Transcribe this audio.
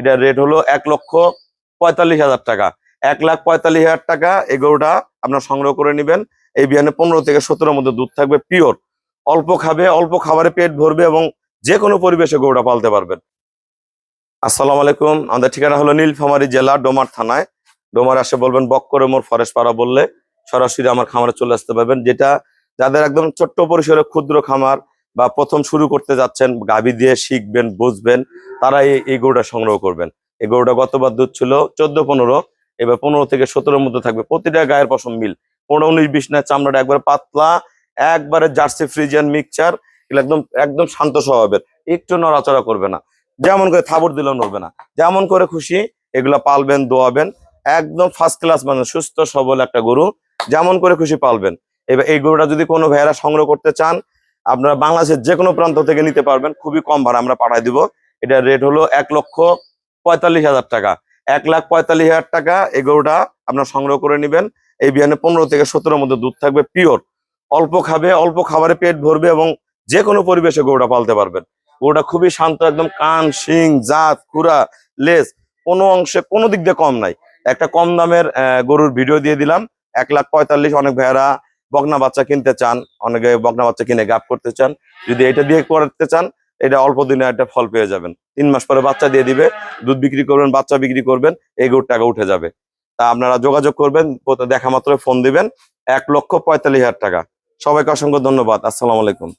এটার রেট হলো 1,45,000 টাকা। 1,45,000 টাকা এই গরুটা আপনার সংগ্রহ করে নেবেন। এই বিয়ানে 15 থেকে 17 মধ্যে দুধ থাকবে, পিওর। অল্প খাবে, অল্প খাবারে পেট ভরবে এবং যে কোনো পরিবেশে গরুটা পালতে পারবেন। আসসালামু আলাইকুম। আমাদের ঠিকানা হলো নীলফামারী জেলা ডোমার থানায়। ডোমার আসে বলবেন বক্করে মোড় ফরেস্ট পাড়া বললে সরাসরি আমার খামারে চলে আসতে পারবেন। যেটা যাদের একদম ছোট্ট পরিসরে ক্ষুদ্র খামার বা প্রথম শুরু করতে যাচ্ছেন, গাভী দিয়ে শিখবেন, বুঝবেন, তারা এই গরুটা সংগ্রহ করবেন। এই গরুটা গতবার দুধ ছিল 14-15, এবার 15 থেকে 17 মধ্যে থাকবে। প্রতিটা গায়ের পশম মিল, 15-19-20 না। চামড়াটা একবার পাতলা, একবারে জার্সি ফ্রিজিয়ান মিক্সচার। এগুলো একদম একদম শান্ত স্বভাবের, একটু নড়াচড়া করবে না, যেমন করে থাবর দিলেও নড়বে না। যেমন করে খুশি এগুলা পালবেন, দোয়াবেন। একদম ফার্স্ট ক্লাস, মানে সুস্থ সবল একটা গরু, যেমন করে খুশি পালবেন। এবার এই গরুটা যদি কোনো ভাইয়েরা সংগ্রহ করতে চান, আপনারা বাংলাদেশের যে কোনো প্রান্ত থেকে নিতে পারবেন, খুবই কম ভাড়া আমরা পাঠাই দিব। এটার রেট হলো 1,45,000 টাকা। 1,45,000 টাকা এই গরুটা আপনার সংগ্রহ করে নেবেন। এই বিয়ানে 15 থেকে 17 মধ্যে দুধ থাকবে, পিওর। অল্প খাবে, অল্প খাবারে পেট ভরবে এবং যে কোনো পরিবেশে গরুটা পালতে পারবেন। গরুটা খুবই শান্ত, একদম কান, শিং, জাত, খুরা, লেজ কোনো অংশে কোনো দিক দিয়ে কম নাই। একটা কম দামের গরুর ভিডিও দিয়ে দিলাম, 1,45,000। অনেক ভাইয়েরা বকনা বাচ্চা কিনতে চান, অনেকে বকনা বাচ্চা কিনে গাপ করতে চান। যদি এটা দিয়ে করতে চান, এটা অল্প দিনে একটা ফল পেয়ে যাবেন। 3 মাস পরে বাচ্চা দিয়ে দিবে, দুধ বিক্রি করবেন, বাচ্চা বিক্রি করবেন, এই গরুর টাকা উঠে যাবে। তা আপনারা যোগাযোগ করবেন, দেখা মাত্র ফোন দিবেন। 1,45,000 টাকা। সবাইকে অসংখ্য ধন্যবাদ। আসসালামু আলাইকুম।